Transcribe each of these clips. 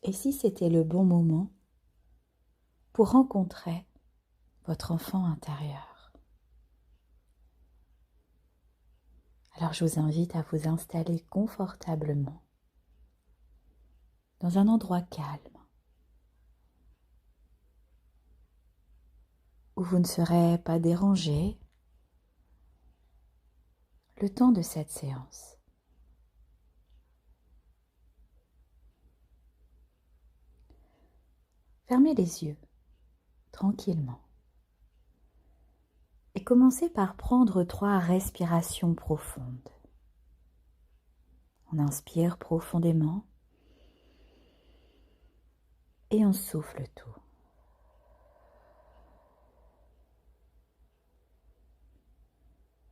Et si c'était le bon moment pour rencontrer votre enfant intérieur? Alors je vous invite à vous installer confortablement dans un endroit calme où vous ne serez pas dérangé le temps de cette séance. Fermez les yeux tranquillement et commencez par prendre 3 respirations profondes. On inspire profondément et on souffle tout.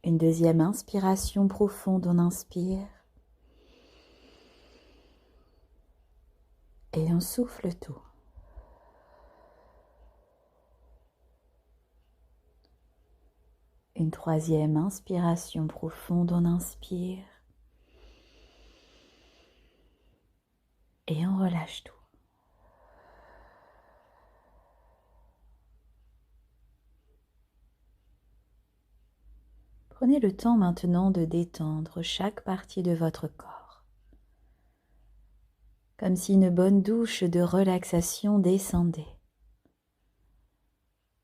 Une deuxième inspiration profonde, on inspire et on souffle tout. Une troisième inspiration profonde, on inspire et on relâche tout. Prenez le temps maintenant de détendre chaque partie de votre corps, comme si une bonne douche de relaxation descendait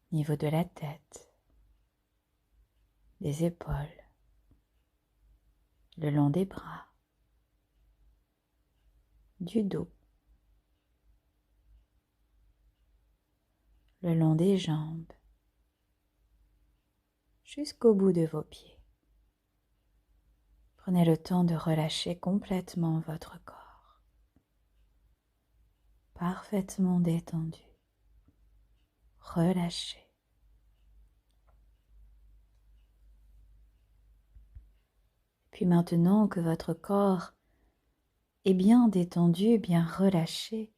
au niveau de la tête, des épaules, le long des bras, du dos, le long des jambes, jusqu'au bout de vos pieds. Prenez le temps de relâcher complètement votre corps, parfaitement détendu, relâché. Puis maintenant que votre corps est bien détendu, bien relâché,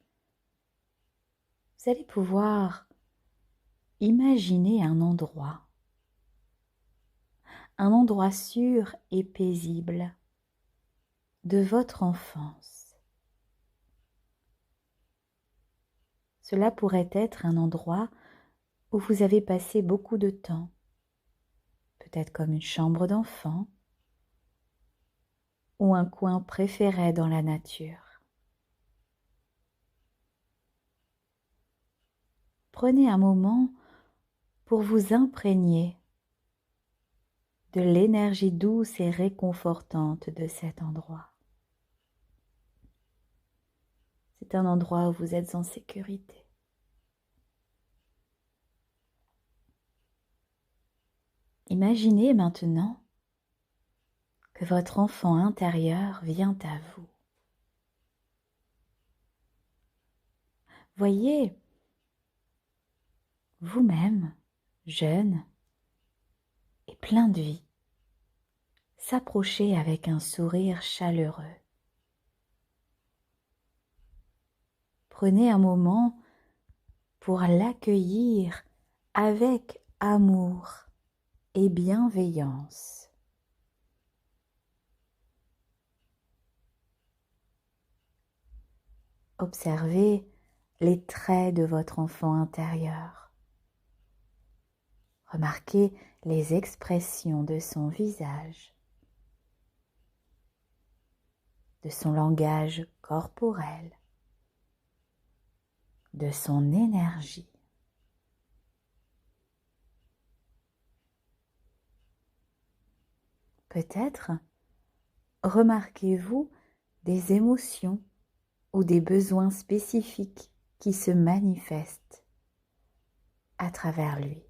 vous allez pouvoir imaginer un endroit sûr et paisible de votre enfance. Cela pourrait être un endroit où vous avez passé beaucoup de temps, peut-être comme une chambre d'enfant ou un coin préféré dans la nature. Prenez un moment pour vous imprégner de l'énergie douce et réconfortante de cet endroit. C'est un endroit où vous êtes en sécurité. Imaginez maintenant que votre enfant intérieur vient à vous. Voyez vous-même, jeune et plein de vie, s'approcher avec un sourire chaleureux. Prenez un moment pour l'accueillir avec amour et bienveillance. Observez les traits de votre enfant intérieur. Remarquez les expressions de son visage, de son langage corporel, de son énergie. Peut-être remarquez-vous des émotions ou des besoins spécifiques qui se manifestent à travers lui.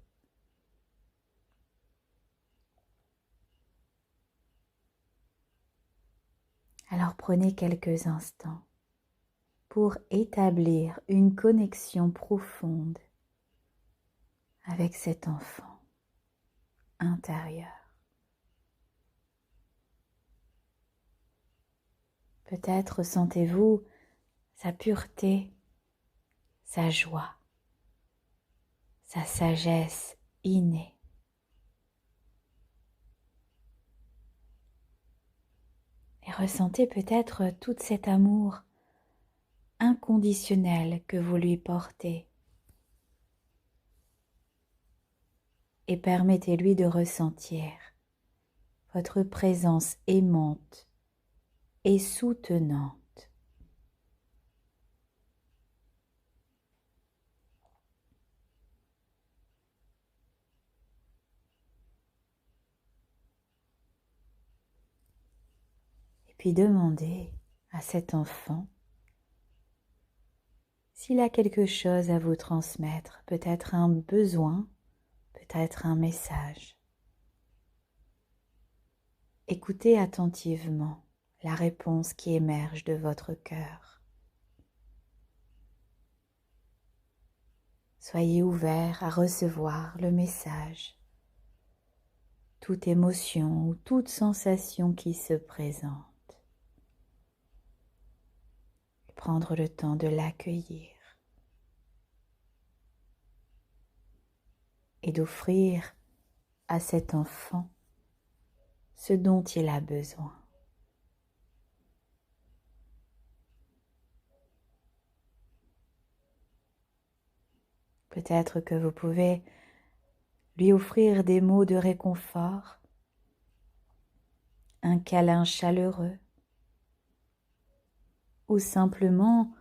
Alors prenez quelques instants pour établir une connexion profonde avec cet enfant intérieur. Peut-être sentez-vous sa pureté, sa joie, sa sagesse innée. Et ressentez peut-être tout cet amour inconditionnelle que vous lui portez et permettez-lui de ressentir votre présence aimante et soutenante. Et puis demandez à cet enfant s'il a quelque chose à vous transmettre, peut-être un besoin, peut-être un message. Écoutez attentivement la réponse qui émerge de votre cœur. Soyez ouvert à recevoir le message, toute émotion ou toute sensation qui se présente. Prendre le temps de l'accueillir et d'offrir à cet enfant ce dont il a besoin. Peut-être que vous pouvez lui offrir des mots de réconfort, un câlin chaleureux ou simplement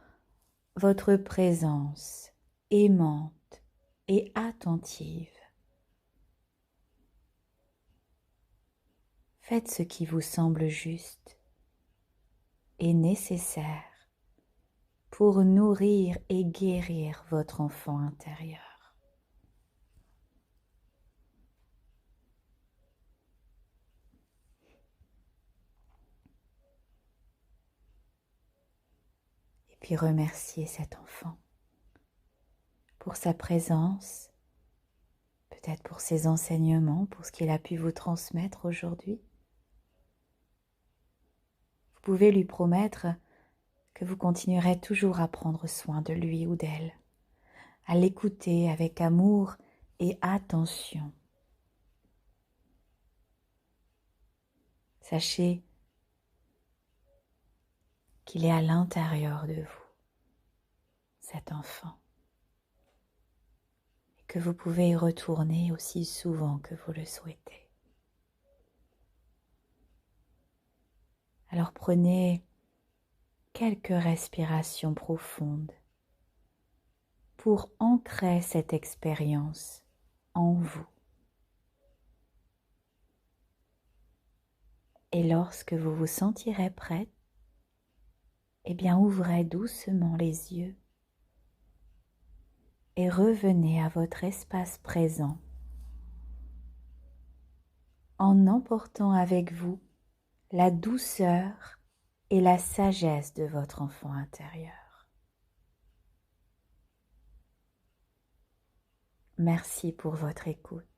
votre présence aimante et attentive. Faites ce qui vous semble juste et nécessaire pour nourrir et guérir votre enfant intérieur. Et puis remerciez cet enfant pour sa présence, peut-être pour ses enseignements, pour ce qu'il a pu vous transmettre aujourd'hui. Vous pouvez lui promettre que vous continuerez toujours à prendre soin de lui ou d'elle, à l'écouter avec amour et attention. Sachez qu'il est à l'intérieur de vous, cet enfant, et que vous pouvez y retourner aussi souvent que vous le souhaitez. Alors prenez quelques respirations profondes pour ancrer cette expérience en vous. Et lorsque vous vous sentirez prête, eh bien ouvrez doucement les yeux et revenez à votre espace présent en emportant avec vous la douceur et la sagesse de votre enfant intérieur. Merci pour votre écoute.